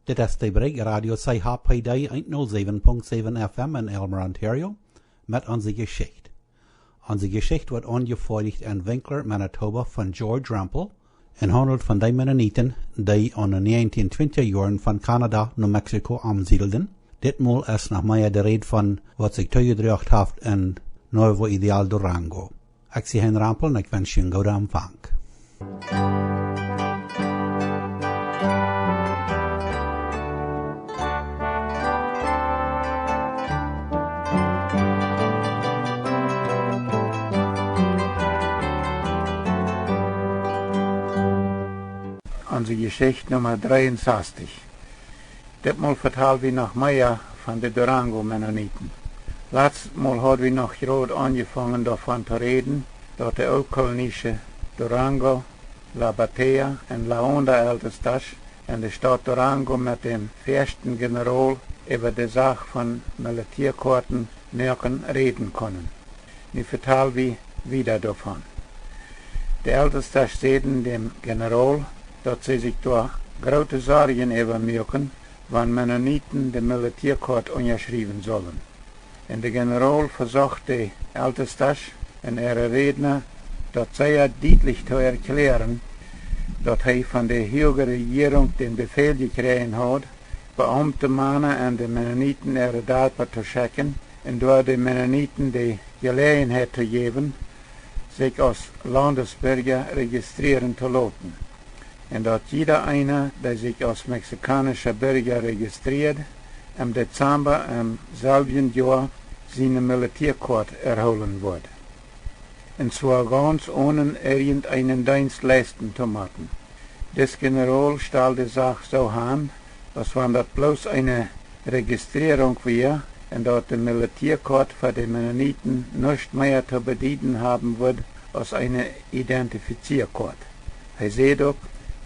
Dit is de Brig Radio CHPD 107.7 FM in Elmer, Ontario, met Onse Jeschicht. Onze Geschicht wordt aangevoerd in Winkler, Manitoba van George Rampel en handelt van de Mennonieten die in de 1920 jaren van Canada naar Mexico aansiedelden. Ditmaal is nog meer de reden van wat zich toegedracht heeft in Nuevo Ideal Durango. Ik zie hen Rampel en ik wens je een goede aanvang. Onse Jeschicht Nummer 63. Ditmaal vertellen we nog meer van de Durango-Mennonieten. Laatstmal hadden we nog groot aangevangen daarvan te reden dat de oud-kolonische Durango, La Batea en La Honda Ältestas en de stad Durango met de eerste generaal over de zaak van militairkorten merken reden konden. Nu vertellen we wieder daarvan. De Ältestas zeiden dem generaal dat ze zich door grote zorgen over maken, wanneer Mennonieten de militairkort onderschrijven zullen. En de generaal verzocht de Ältestas en ihre redner dat zij duidelijk te erklären dat hij van de hoge regering den bevel gekregen had, beambte mannen en de Mennonieten ihre daden te checken en door de Mennonieten de gelegenheid te geven, zich als landesburger registreren te laten. En dat jeder einer, der sich als mexikanischer Bürger registriert, im Dezember im selben Jahr seine Militärkarte erholen wird. Und zwar ganz ohne irgendeinen Dienst leisten zu machen. Das General stellte die Sache so an, als wenn das bloß eine Registrierung wäre und dass die Militärkarte für die Mennoniten nicht mehr zu bedienen haben wird als eine Identifizierkarte. Er sieht auch,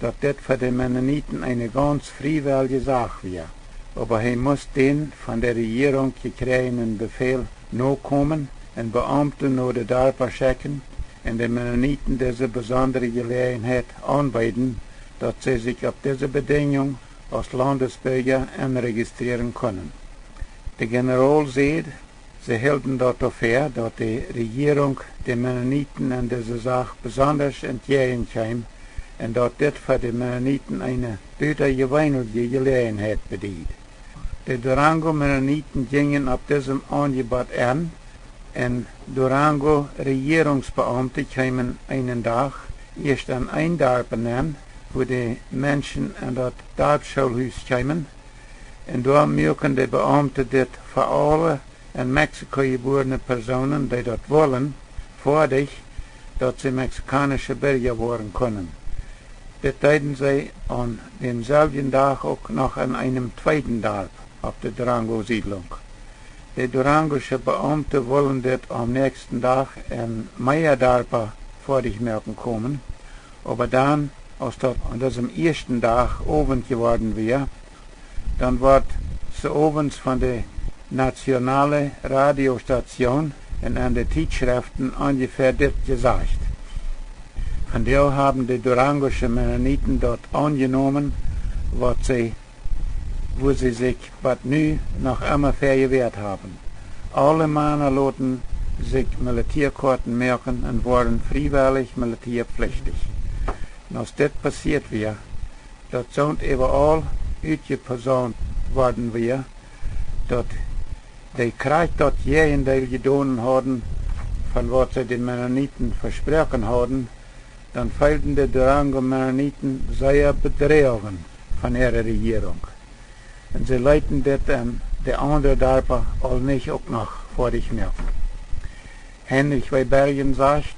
dass das für die Mennoniten eine ganz freiwillige Sache wäre. Aber er muss den von der Regierung gekriegenen Befehl nachkommen und Beamte nur die Daten checken und den Mennoniten diese besondere Gelegenheit anbieten, dass sie sich auf diese Bedingung als Landesbürger anregistrieren können. Der General sieht, sie hielten dafür, dass die Regierung den Mennoniten in dieser Sache besonders entgegenkam und dass das für die Mennoniten eine buitengewöhnliche Gelegenheit bedient. Die Durango-Mennoniten gingen auf diesem Angebot an und Durango-Regierungsbeamte kamen einen Tag erst an ein Dorf an, wo die Menschen an das Dorfschulhaus kamen und da merken die Beamte das für alle in Mexiko geborene Personen, die dort wollen, vor dich, dass sie mexikanische Bürger werden können. Das taten sie an demselben Tag auch noch an einem zweiten Dorf auf der Durango-Siedlung. Die durangosche Beamte wollen das am nächsten Tag in Meierdorfer vor dich merken kommen, aber dann, als das an diesem ersten Tag Abend geworden wäre, dann wird zu abends von der nationalen Radiostation und an den Zeitschriften ungefähr das gesagt. Von der haben die durangosche Mennoniten dort angenommen, wo sie sich was nu noch immer vergewehrt haben. Alle Männer lassen sich Militärkarten merken und waren freiwillig militärpflichtig. Und als das passiert wäre, dass sonst überall ausgepersonet worden wäre, dass die Krieg dort jeden Teil getan haben, von was sie den Mennoniten versprochen haben, dann fehlten die Durango-Mennoniten sehr Bedrohungen von ihrer Regierung. Und sie leiten das an die anderen Dörfer all nicht auch noch vor dich merken. Heinrich Weibergen sagt,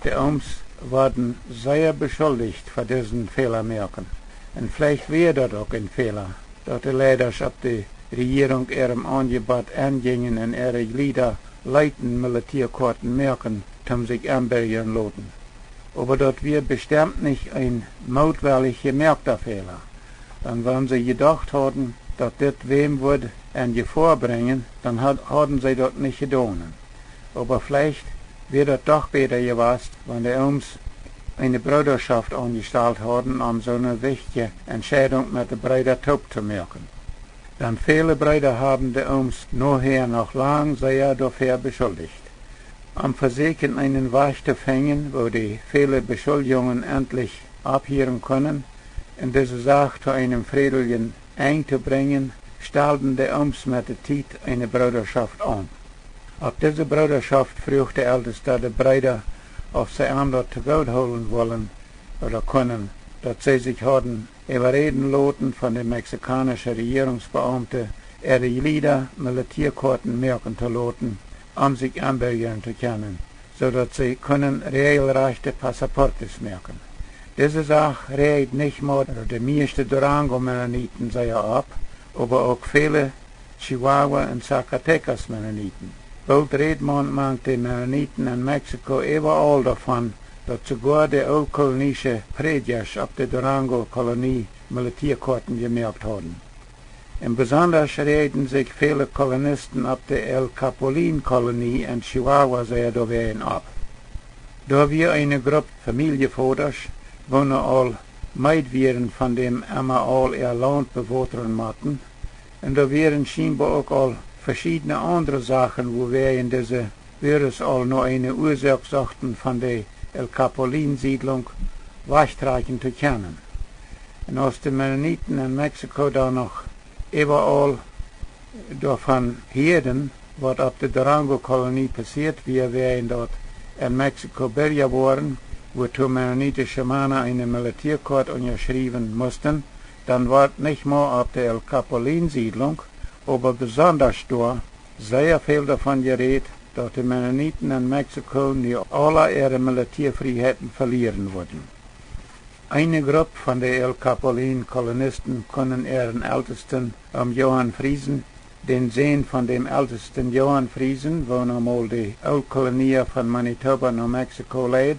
die Oms werden sehr beschuldigt für diesen Fehler merken. Und vielleicht wäre das auch ein Fehler, dass die Leiders auf die Regierung ihrem Angebot angingen und ihre Glieder leiten Militärkarten merken, um sich anbürgern lassen. Aber das wird bestimmt nicht ein mutwillig gemerkter Fehler. Dann, wenn sie gedacht haben, dass das wem würde in Gefahr bringen, dann haben sie das nicht getan. Aber vielleicht wird es doch besser gewesen, wenn die uns eine Bruderschaft angestellt haben, so eine wichtige Entscheidung mit den Brüdern taub zu machen. Denn viele Brüder haben die Onse nachher noch lang sehr dafür beschuldigt. Am Versuchen einen Weg zu finden, wo die vielen Beschuldigungen endlich abhören können, und diese Sache zu einem friedlichen Ende zu bringen, stellten die Onse mit der Zeit eine Bruderschaft an. Auf diese Bruderschaft fragte der Älteste der Brüder, ob sie andere zu Gott holen wollen oder können, dass sie sich hatten überreden lassen von den mexikanischen Regierungsbeamten, ihre Lieder Militärkarten merken zu lassen, sich anbürgern zu können, sodass sie können regelrechte Passaportes merken. Diese Sache regt nicht nur die meisten Durango-Mennoniten sehr ab, aber auch viele Chihuahua- und Zacatecas-Mennoniten. Bald redet man die Mennoniten in Mexiko überall davon, dass sogar die oldkolonische Prediger auf der Durango-Kolonie Militärkarten gemerkt haben. Und besonders reden sich viele Kolonisten auf der El Capulin-Kolonie in Chihuahua sehr darüber ab. Da wir eine Gruppe Familienvaters wohnen all meid werden von dem immer all ihr Land bewatern machten, und da wären scheinbar auch all verschiedene andere Sachen, wo wir in diese Virus all nur eine Ursache sagten von der El Capulin-Siedlung wegstreichen zu können. Und aus den Mennoniten in Mexiko da noch überall davon hören, was auf der Durango-Kolonie passiert, wir wären dort in Mexiko Bürger waren, wozu mennonitische Männer eine Militärkarte unterschrieben mussten, dann war nicht nur auf der El Capulin-Siedlung, aber besonders dort sehr viel davon geredet, dass die Mennoniten in Mexiko nie alle ihre Militärfreiheiten verlieren würden. Eine Gruppe von den El Capulin-Kolonisten können ihren Ältesten Johann Friesen, den Sohn von dem ältesten Johann Friesen, wo einmal die Oldkolonie von Manitoba nach Mexiko lädt,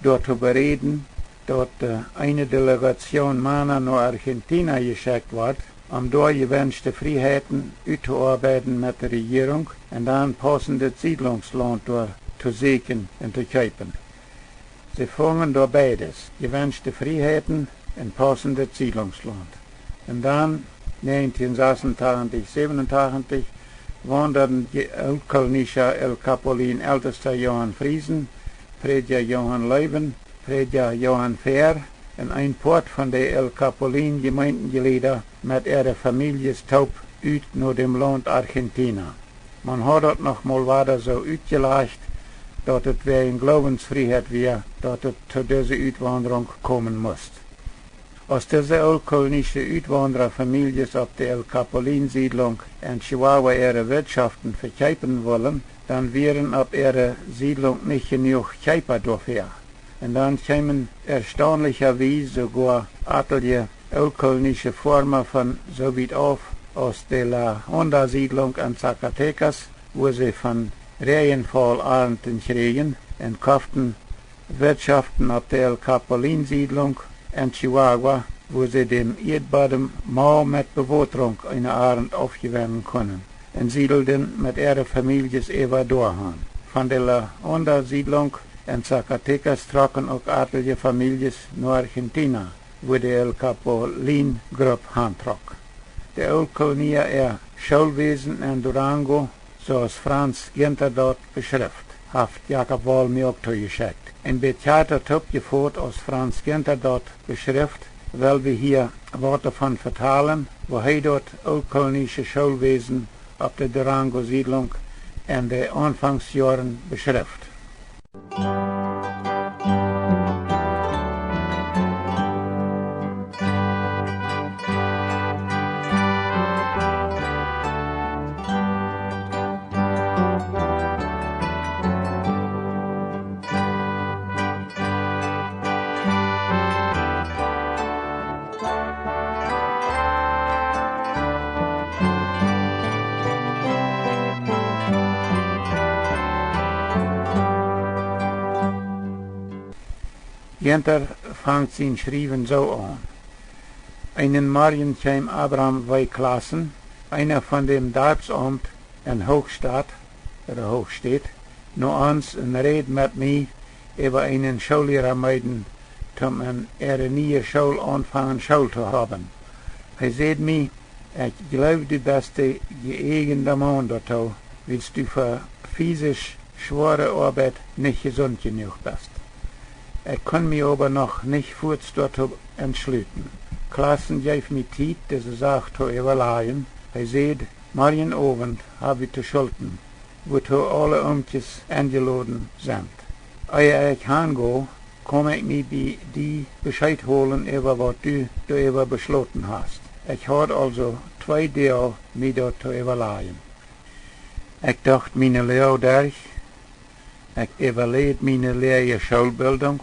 dort zu bereden, dort eine Delegation Männer nach Argentina geschickt wird, dort gewünschte Freiheiten auszuarbeiten mit der Regierung und dann passende Siedlungsland dort zu suchen und zu kaufen. Sie fangen dort beides, gewünschte Freiheiten und passende Siedlungsland. Und dann, 1986, 87, wanderten die oldkolonische El Capulin älteste Johann Friesen, Prediger Johann Leuben, Prediger Johann Fair und ein Port von der El Capulin Gemeindeglieder mit ihrer Familie taub uit nach dem Land Argentina. Man hat dort noch mal weiter so uitgeleicht, dass es wegen Glaubensfreiheit wäre, dass es zu dieser Uitwanderung kommen muss. Als diese oldkolonische Uitwandererfamilien auf der El Capulin-Siedlung in Chihuahua ihre Wirtschaften verkaufen wollen, dann wären auf ihrer Siedlung nicht genug Käufer dafür. Und dann kämen erstaunlicherweise sogar etliche oldkolonische Formen von so weit auf aus der La Honda-Siedlung in Zacatecas, wo sie von Regenfall Ernten kriegen, und kauften Wirtschaften auf der El Capulin-Siedlung in Chihuahua, wo sie dem Erdboden mal mit Bewaterung eine Abend aufgewärmen können, und siedelten mit ihren Familien über dorthin. Von der La Honda-Siedlung in Zacatecas trocken auch etliche Familien nach Argentina, wo die El Capulin-Gruppe handtrok. Die Oldkolonie ihr Schulwesen in Durango, zoals Franz Ginter dort beschrift, hat Jakob Wahl mir auch zugeschickt. Ein Theater geführt aus Franz Ginter dort beschrift, weil wir hier Worte von vertalen, wo dort oldkolonische Schulwesen auf der Durango-Siedlung in den Anfangsjahren beschrift. Ginter fängt sein Schreiben so an. Einen Morgen kam Abraham Weiklassen, einer von dem Dorfsamt in Hochstadt, noch uns und red mit mir über einen Schullehrer meiden om een nieuwe school aanvangen school te hebben. Hij zei mij, ik geloof du bist je eigen man daartoe, willst du voor fysisch schwere Arbeit nicht gesund genug bist. Ich kann mich aber noch nicht kurz dazu entschließen. Klassen geeft mij tijd deze zaak te evalueren. Hij zei, morgenavond heb ik te schulden, wozu alle oomtjes eingeladen zijn. Eer ik ga, kom ik mij bij die Bescheid holen over wat du daarover besloten hast. Ik had also 2 dagen mij dat te evalueren. Ik dacht mijn leer durch. Ik evalueerde mijn leer schoolbildung.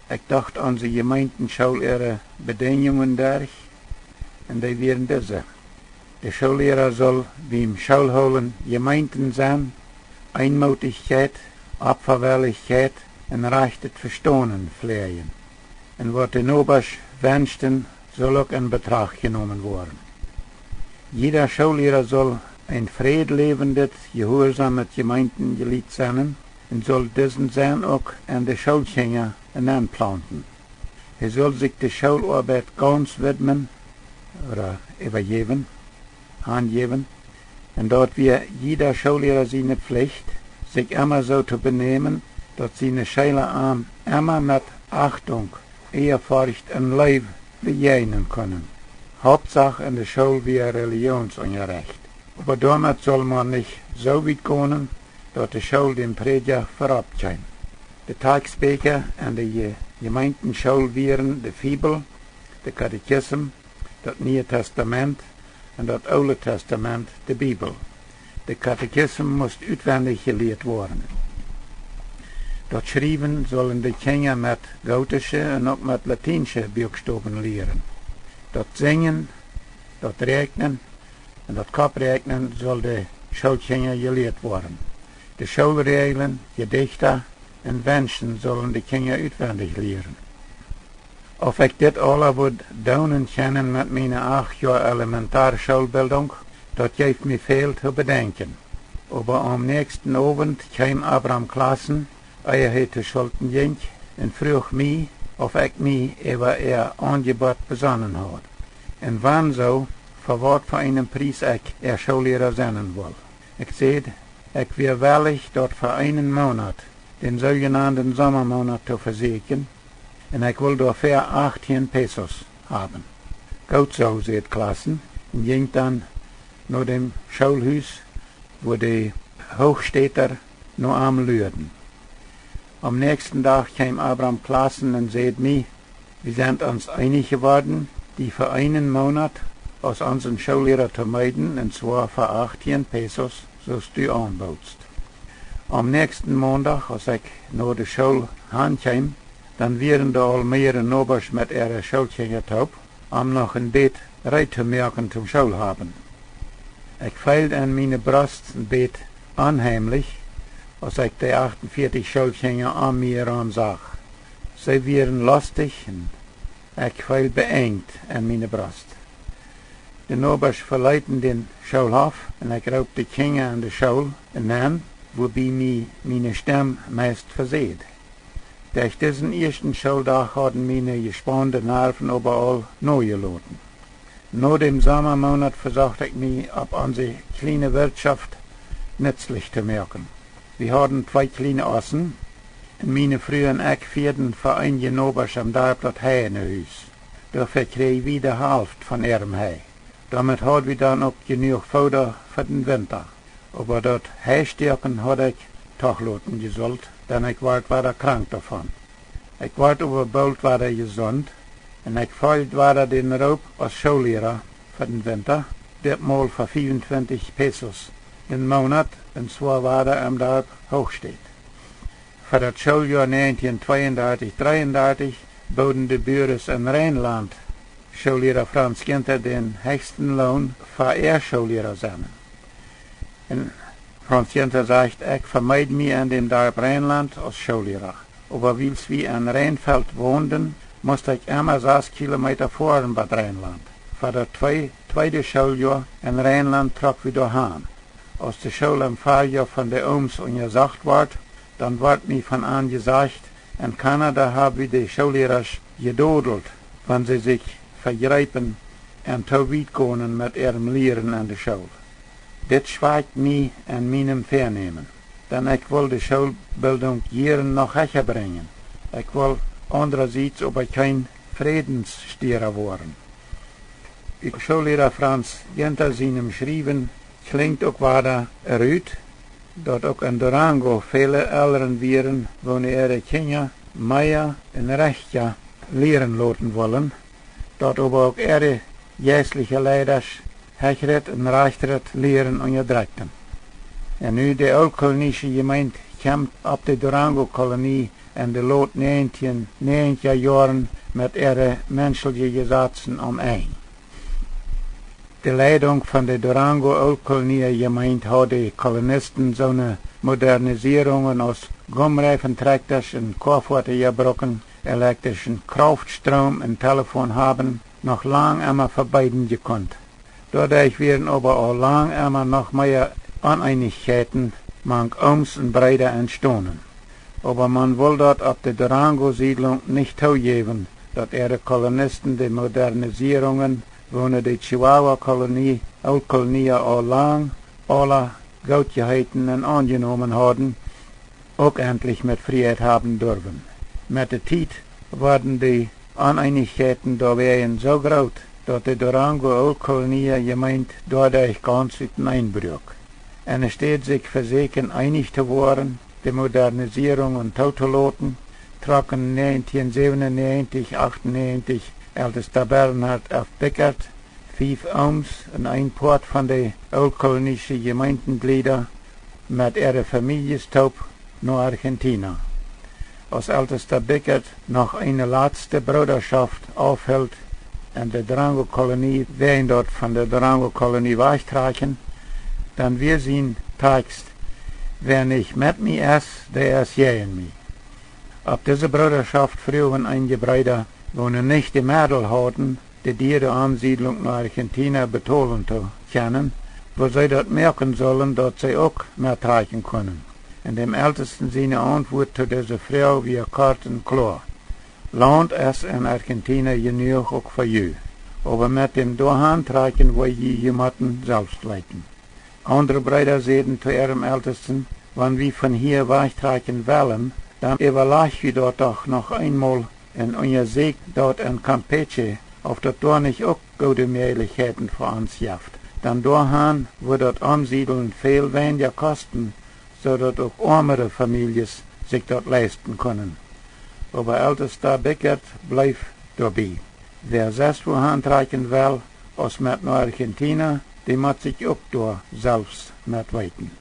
Ik dacht aan de gemeentenschool ihre Bedingungen durch. En die waren deze. De schoollehrer soll beim Schoolholen Gemeinden sein, Einmütigkeit, Abverwehrlichkeit en rechtes Verstehen pflegen. En wat de Nobers wünschten, soll auch in Betracht genommen worden. Jeder Schoollehrer soll ein friedlebendes, gehorsames Gemeindenglied sein und soll diesen sein auch an die Schulkinder anplanten. Er soll sich der Schularbeit ganz widmen oder angeben, und dort wir jeder Schullehrer seine Pflicht, sich immer so zu benehmen, dass seine Schüler immer mit Achtung, Ehrfurcht und Liebe begegnen können. Hauptsache in der Schule wie Religionsunterricht. Aber damit soll man nicht so weit gehen, dass die Schule den Prediger verabscheut. Die Tagsbeker an der Gemeindenschule wären die Bibel, der Katechismus, das Neue Testament und das Alte Testament, die Bibel. Der Katechismus muss auswendig gelehrt werden. Das Schreiben sollen die Kinder mit gotische und auch mit latinische Buchstaben lehren. Das Singen, das Rechnen und das Koprechnen soll die Schulkinder gelehrt werden. Die Schulregeln, Gedichte und Wünschen sollen die Kinder auswendig lehren. Of ik dit alle moet doen kennen met mijn 8 jaar Elementarschulbildung, dat geeft me veel te bedenken. Aber am nächsten Abend kwam Abraham Klassen, hij te schulden ging, en vroeg mij of ik mij over Angebot besonnen had. En wann zo, voor wat voor een prijs ik Schullehrer zijn wil. Ik zei, ik wil willig dat voor 1 Monat, den sogenannten Sommermonat te verzekeren, en ik wil dafür 18 pesos haben. Gut so, sagt Klassen, und ging dann naar dem Schulhaus, wo die Hochstädter noch am Lüden. Am nächsten Tag kam Abraham Klassen und sagte mir, wir sind uns einig geworden, die für 1 Monat aus unseren Schullehrer zu meiden, und zwar für 18 pesos, so's du anbaust. Am nächsten Montag, als ich nach der Schule heimkam, dann wären da all mehrere Nobers mit ihrer Schulkinder taub, um noch ein Bett reinzumerken zum Schulhaben. Ich feilte an meine Brust ein Bett unheimlich, als ich die 48 Schulkinder an mir ansah. Sie wären lustig und ich feil beengt an meine Brust. Die Nobers verleiten den Schulhof und ich raub die Kinder an der Schule und dann, wobei mich meine Stimme meist verseht. Durch diesen ersten Schultag hatten meine gespannten Nerven überall neu geladen. Nach dem Sommermonat versuchte ich mich auf unsere kleine Wirtschaft nützlich zu merken. Wir hatten 2 kleine Ossen und meine früheren Eck vierten für einige Nobers am Dorfplatz Hei in Haus. Dafür krieg ich wieder Hälfte von ihrem Hei. Damit hatten wir dann auch genug Futter für den Winter. Aber das Heistärken hatte ich Tachloten gesollt, denn ich war krank davon. Ich war aber bald gesund und ich feilt den Raub als Schullehrer für den Winter, ditmal für 25 pesos im Monat, und zwar war am Dorf Hochstedt. Für das Schuljahr 1932-33 boten die Büros in Rheinland Schullehrer Franz Ginter den höchsten Lohn für Schullehrer sein. Und Franz Ginter sagt, ich vermeide mich an dem Dorf Rheinland als Schullehrer. Aber weil wir in Rheinfeld wohnten, musste ich immer 6 Kilometer fahren bei Rheinland. Für das zweite Schuljahr in Rheinland trug wir daheim. Als die Schule im Fahrjahr von der Oms untersagt ward, dann ward mir von an gesagt, In Kanada haben wir die Schaulehrers gedodelt, wenn sie sich vergreipen en te weit gaan met ihrem leren aan de school. Dit schwaakt mij en mijn vernemen. Dan ik wil de schoolbildung jaren nog hecher brengen. Ik wil andererseits aber kein Friedensstierer worden. Ik Schaullehrer Franz hinter seinem Schreiben klingt auch weiter eruit, dat ook in Durango viele Eltern wären, wo ihre Kinder mehr en rechter leren lassen wollen, dat aber auch ihre geestliche Leiders hechret en rechteret leren onderdrukten. En nu de oud-kolonische gemeente kämpft op de Durango-kolonie in de lood 1990 jaren met ihre menselijke gesetzen een. De leiding van de Durango-oud-kolonie-gemeente had de kolonisten zo'n moderniseringen als gomreifentrekters en koorvoerten gebroken, elektrischen Kraftstrom en telefoon hebben, noch lang immer verbeiden gekonnt. Dadurch werden aber auch lang immer noch mehr Uneinigkeiten, manch ums und breiter entstanden. Aber man will dort auf der Durango-Siedlung nicht zugeben, dass ihre Kolonisten die Modernisierungen, wo die Chihuahua-Kolonie, Old-Kolonie auch lang alle Gutgeheiten und angenommen haben, auch endlich mit Freiheit haben dürfen. Mit der Zeit wurden die Uneinigkeiten da wären so groß, dass die Durango-Old-Kolonie gemeint dadurch ganz einbrach. Und es steht sich für sich einig zu werden, die Modernisierung und Totoloten trocken 1997, 98 ältester Bernhard F. Bickert, 5 Ohms und ein Port von den old-kolonischen Gemeindenglieder mit ihrer Familienstaub nach Argentina. Als ältester Bickert noch eine letzte Bruderschaft aufhält in der Durango-Kolonie, wen dort von der Durango-Kolonie wegtragen, dann wir sehen Text, wer nicht mit mir ist, der ist gegen mich. Ob diese Bruderschaft früher einige Brüder, wo nicht die Mädel hatten, die Ansiedlung nach Argentina betonen zu können, wo sie dort merken sollen, dass sie auch mehr tragen können. In dem ältesten seine Antwort zu dieser Frau wie kort und klar. Land ist in Argentina genug auch für you, aber mit dem Durchhandtragen will je jemanden selbst leiten. Andere Brüder sehen zu ihrem Ältesten, wenn wir von hier wegtragen wollen, dann überlassen wir dort doch noch einmal in unser Sieg dort in Campeche, auf das dort nicht auch gute Möglichkeiten für uns gibt. Dann durchhan wird dort Ansiedeln viel weniger kosten, zodat auch ärmere Familien sich dort leisten können. Aber ältester Bickert bleibt dabei. Wer selbst wohin tragen will, als mit nach Argentina, die muss sich auch dort selbst mitweiten.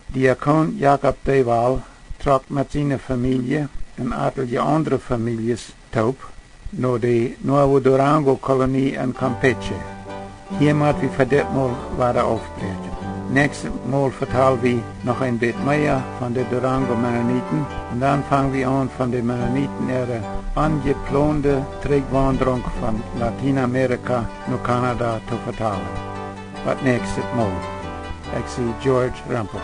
Diakon Jakob de Waal trok mit seiner Familie und etliche andere Familien taub naar de Nuevo Durango-kolonie in Campeche. Hier moet we voor dit Mal weiter aufbrechen. Nächstes Mal vertellen wir noch ein bisschen mehr von den Durango-Mennoniten und dann fangen wir an, von den Mennoniten ihre angeplante Trägwanderung von Lateinamerika nach Kanada zu vertellen. Bis nächstes Mal. Ich sehe George Rampel.